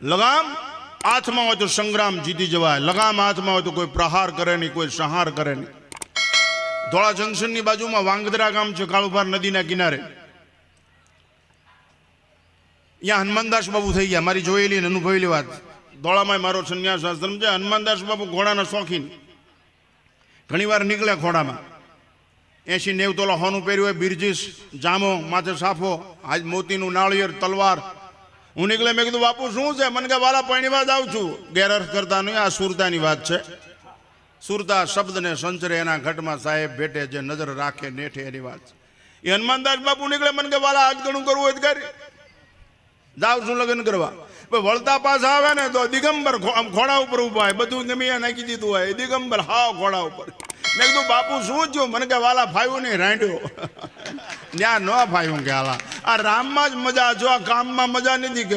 લગામ હાથમાં હોય તો સંગ્રામ જીતી જવાય, લગામ હાથમાં હોય તો કોઈ પ્રહાર કરે નહીં, કોઈ સંહાર કરે નહીં. ધોળા જંકશનની બાજુમાં વાંગદરા ગામ છે, કાળુભાર નદીના કિનારે. અહીંયા હનુમાનદાસ બાબુ થઈ ગયા, મારી જોયેલી અને અનુભવેલી વાત. ધોળામાં મારો સંન્યાસ આશ્રમ છે. હનુમાનદાસ બાબુ ઘોડાના શોખીન, ઘણી વાર નીકળે ઘોડામાં. 80-90 તોલા હોનું પહેર્યું હોય, બિરજીસ, જામો, માથે સાફો, આજ મોતીનું નાળિયેર, તલવાર. હું નીકળે, મેં કીધું બાપુ શું છે? મને કે વાલા પાણીમાં જ આવું છું. ગેરઅર્થ કરતા નહીં, આ સુરતાની વાત છે. સુરતા શબ્દને સંચરે એના ઘટમાં સાહેબ ભેટે, જે નજર રાખે નેઠે એની વાત છે. એ હનુમાનદાસ બાપુ નીકળે, મને કે વાલા આજ ઘણું કરવું હોય તો કરી જાવ છું લગ્ન કરવા. વળતા પાછા આવે ને તો દિગંબર ઘોડા ઉપર ઉભા હોય, બધું જમીયા નાખી દીધું હોય, દિગંબર હાવ ઘોડા ઉપર. મેં કીધું બાપુ શું થયું? મને કે વાલા ફાયું નહીં, રાંડ્યો. ત્યાં ન ફાયું કે હાલા આ રામમાં જ મજા, જો આ કામમાં મજા નથી.